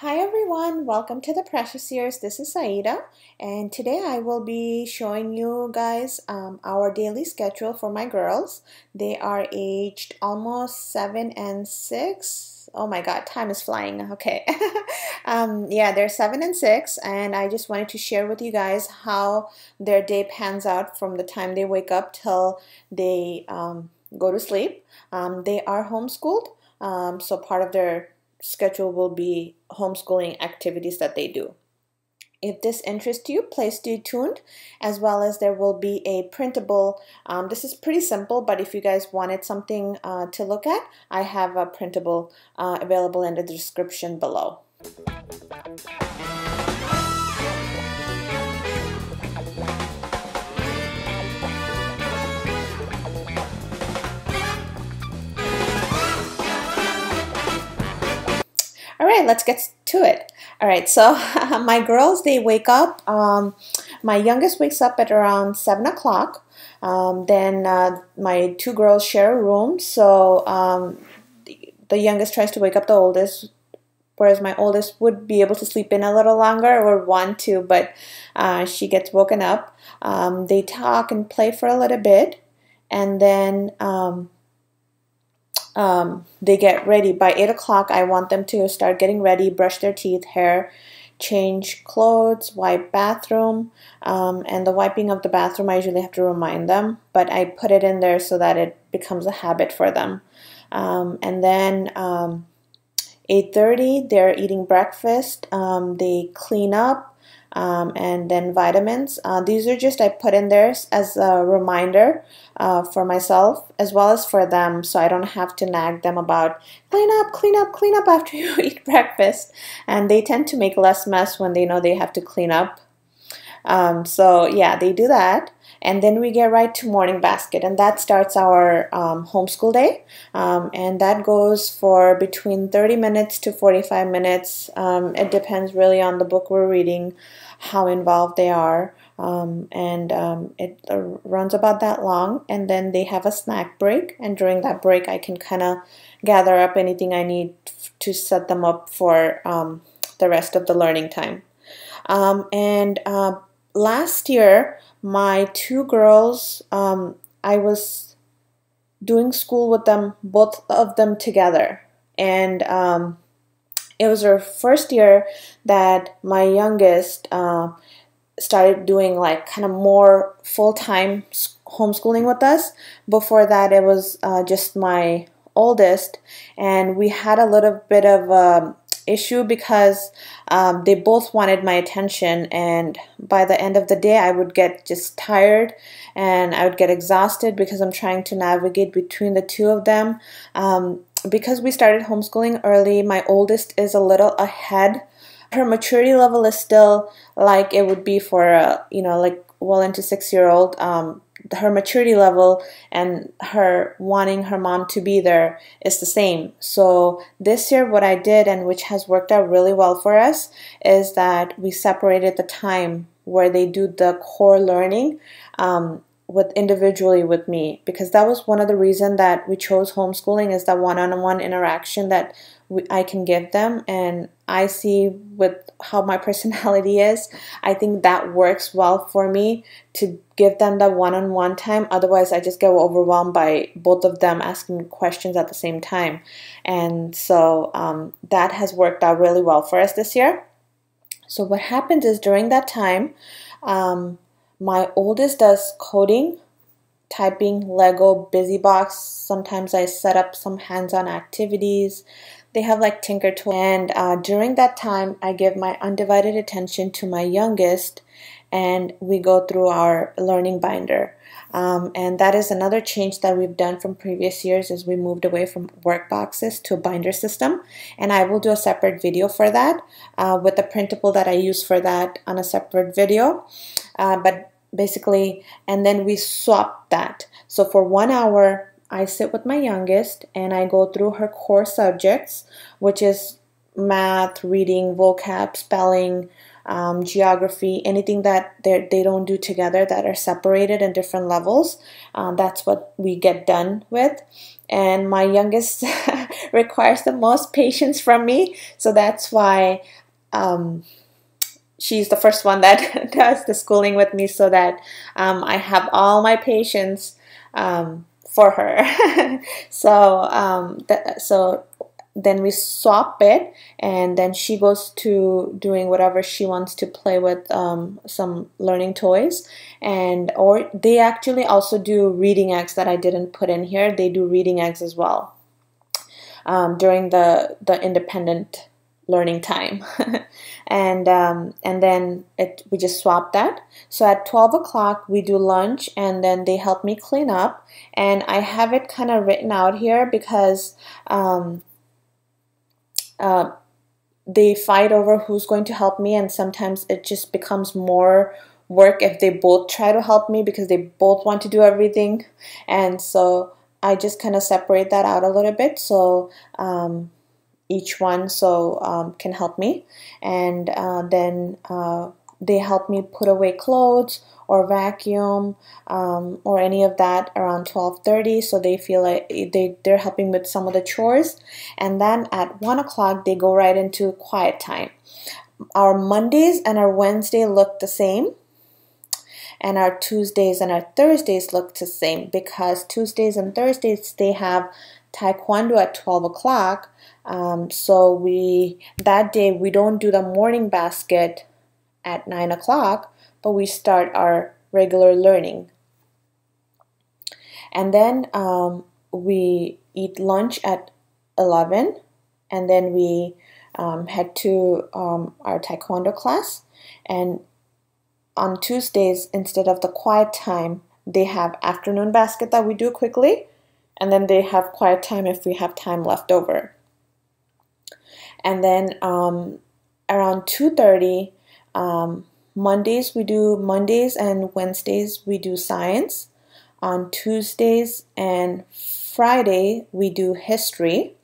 Hi everyone, welcome to the Precious Years. This is Saida, and today I will be showing you guys our daily schedule for my girls. They are aged almost 7 and 6. Oh my god, time is flying. Okay. Yeah, they're 7 and 6, and I just wanted to share with you guys how their day pans out from the time they wake up till they go to sleep. They are homeschooled, so part of their schedule will be homeschooling activities that they do. If this interests you, please stay tuned, as well as there will be a printable. This is pretty simple, but if you guys wanted something to look at, I have a printable available in the description below. All right, let's get to it. All right, so my girls, they wake up. My youngest wakes up at around 7 o'clock. Then my two girls share a room. So the youngest tries to wake up the oldest, whereas my oldest would be able to sleep in a little longer or want to, but she gets woken up. They talk and play for a little bit, and then they get ready. By 8 o'clock, I want them to start getting ready, brush their teeth, hair, change clothes, wipe bathroom, and the wiping of the bathroom, I usually have to remind them, but I put it in there so that it becomes a habit for them. And then 8:30, they're eating breakfast, they clean up, and then vitamins. These are just, I put in there as a reminder for myself as well as for them, so I don't have to nag them about clean up, clean up, clean up after you eat breakfast. And they tend to make less mess when they know they have to clean up. So yeah, they do that. And then we get right to morning basket, and that starts our homeschool day, and that goes for between 30 minutes to 45 minutes. It depends really on the book we're reading, how involved they are, and it runs about that long. And then they have a snack break, and during that break I can kind of gather up anything I need to set them up for the rest of the learning time. Last year, my two girls, I was doing school with them, both of them together. And it was our first year that my youngest started doing like kind of more full-time homeschooling with us. Before that, it was just my oldest, and we had a little bit of issue because they both wanted my attention, and by the end of the day I would get just tired and I would get exhausted because I'm trying to navigate between the two of them. Because we started homeschooling early, my oldest is a little ahead. Her maturity level is still like it would be for a, like well into 6-year-old. Her maturity level and her wanting her mom to be there is the same. So this year what I did, and which has worked out really well for us, is that we separated the time where they do the core learning individually with me, because that was one of the reasons that we chose homeschooling, is that one-on-one interaction that I can give them. And I see with how my personality is, I think that works well for me to give them that one-on-one time. Otherwise, I just get overwhelmed by both of them asking questions at the same time. And so that has worked out really well for us this year. So what happens is during that time, my oldest does coding, typing, Lego, BusyBox. Sometimes I set up some hands-on activities. They have like Tinker Toy. And during that time, I give my undivided attention to my youngest, and we go through our learning binder. And that is another change that we've done from previous years, is we moved away from work boxes to a binder system. And I will do a separate video for that with the printable that I use for that on a separate video. But basically, and then we swap that. So for 1 hour, I sit with my youngest and I go through her core subjects, which is math, reading, vocab, spelling, geography, anything that they don't do together, that are separated in different levels. That's what we get done with. And my youngest requires the most patience from me. So that's why she's the first one that does the schooling with me, so that I have all my patience for her. So then we swap it, and then she goes to doing whatever she wants to play with, some learning toys, or they actually also do reading eggs that I didn't put in here. They do reading eggs as well during the independent learning time. And then we just swap that. So at 12 o'clock we do lunch, and then they help me clean up, and I have it kind of written out here because they fight over who's going to help me, and sometimes it just becomes more work if they both try to help me because they both want to do everything. And so I just kind of separate that out a little bit, so each one can help me. And then they help me put away clothes or vacuum or any of that around 12:30, so they feel like they're helping with some of the chores. And then at 1 o'clock they go right into quiet time. Our Mondays and our Wednesday look the same, and our Tuesdays and our Thursdays look the same, because Tuesdays and Thursdays they have Taekwondo at 12 o'clock. So that day we don't do the morning basket at 9 o'clock, but we start our regular learning. And then we eat lunch at 11, and then we head to our Taekwondo class. And on Tuesdays, instead of the quiet time, they have afternoon basket that we do quickly, and then they have quiet time if we have time left over. And then around 2:30, Mondays we do Mondays, and Wednesdays we do science. On Tuesdays and Friday we do history,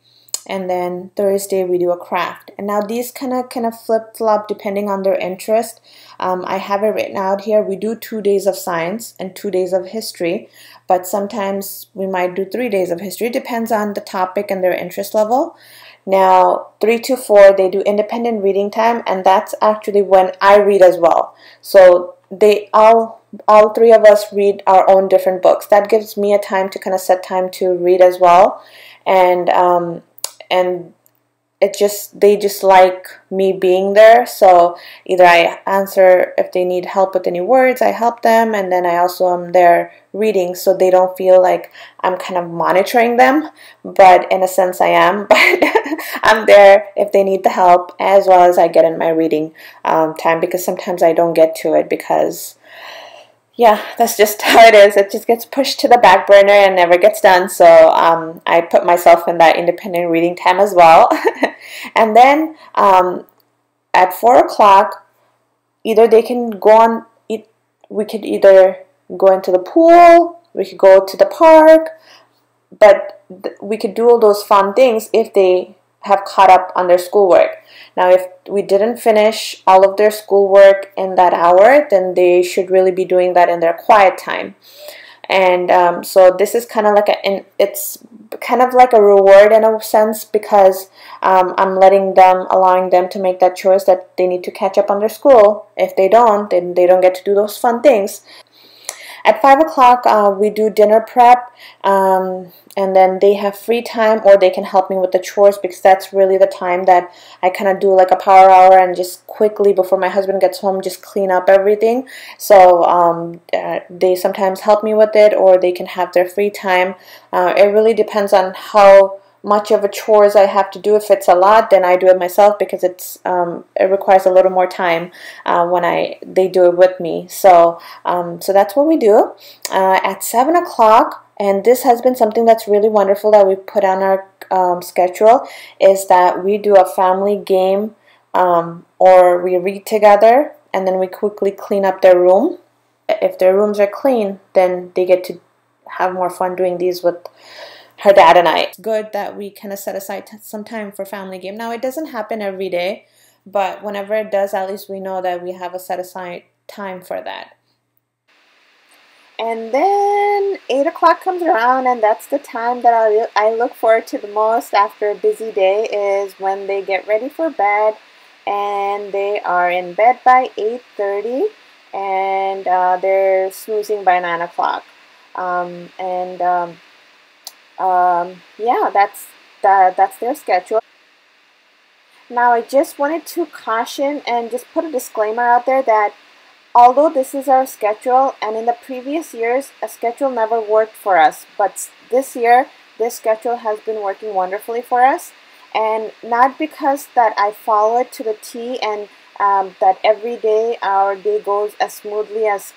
and then Thursday we do a craft. And now these kind of flip-flop depending on their interest. I have it written out here. We do 2 days of science and 2 days of history, but sometimes we might do 3 days of history. It depends on the topic and their interest level. Now 3 to 4 they do independent reading time, and that's actually when I read as well. So they all three of us read our own different books. That gives me a time to kind of set time to read as well. And they just like me being there. So either I answer if they need help with any words, I help them, and then I also am there reading, so they don't feel like I'm kind of monitoring them, but in a sense I am. But I'm there if they need the help, as well as I get in my reading time, because sometimes I don't get to it because, yeah, that's just how it is. It just gets pushed to the back burner and never gets done. So I put myself in that independent reading time as well. And then at 4 o'clock, either they can go on, we could either go into the pool, we could go to the park, but we could do all those fun things if they have caught up on their schoolwork. Now, if we didn't finish all of their schoolwork in that hour, then they should really be doing that in their quiet time. And so this is kind of like it's kind of like a reward in a sense, because I'm allowing them to make that choice that they need to catch up on their school. If they don't, then they don't get to do those fun things. At 5 o'clock, we do dinner prep, and then they have free time, or they can help me with the chores, because that's really the time that I kind of do like a power hour and just quickly before my husband gets home just clean up everything. So they sometimes help me with it, or they can have their free time. It really depends on how much of a chores I have to do. If it's a lot, then I do it myself, because it requires a little more time when they do it with me. So that's what we do. At 7 o'clock, and this has been something that's really wonderful that we put on our schedule, is that we do a family game, or we read together, and then we quickly clean up their room. If their rooms are clean, then they get to have more fun doing these with her dad and I. It's good that we kind of set aside some time for family game. Now, it doesn't happen every day, but whenever it does, at least we know that we have a set aside time for that. And then 8 o'clock comes around, and that's the time that I look forward to the most after a busy day, is when they get ready for bed, and they are in bed by 8:30, and they're snoozing by 9 o'clock. Yeah, that's their schedule. Now, I just wanted to caution and just put a disclaimer out there that although this is our schedule, and in the previous years, a schedule never worked for us, but this year, this schedule has been working wonderfully for us. And not because that I follow it to the T, and that every day our day goes as smoothly as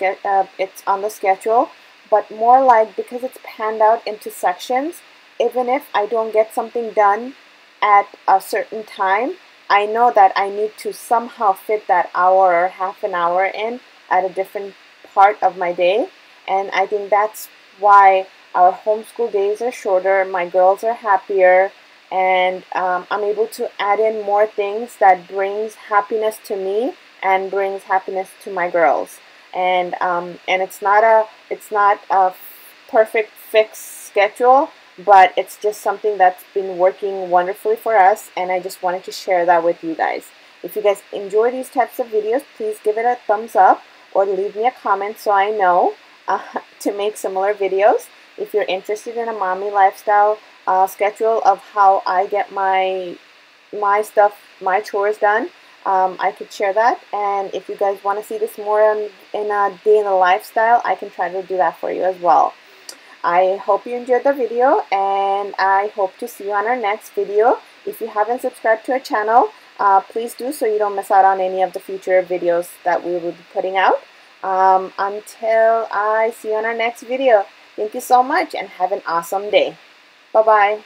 it's on the schedule, but more like because it's panned out into sections. Even if I don't get something done at a certain time, I know that I need to somehow fit that hour or half an hour in at a different part of my day. And I think that's why our homeschool days are shorter, my girls are happier, and I'm able to add in more things that brings happiness to me and brings happiness to my girls. And it's not a perfect fixed schedule, but it's just something that's been working wonderfully for us, and I just wanted to share that with you guys. If you guys enjoy these types of videos, please give it a thumbs up or leave me a comment so I know to make similar videos. If you're interested in a mommy lifestyle schedule of how I get my stuff, my chores done, I could share that. And if you guys want to see this more in a day in the lifestyle, I can try to do that for you as well. I hope you enjoyed the video, and I hope to see you on our next video. If you haven't subscribed to our channel, please do, so you don't miss out on any of the future videos that we will be putting out. Until I see you on our next video, thank you so much and have an awesome day. Bye-bye.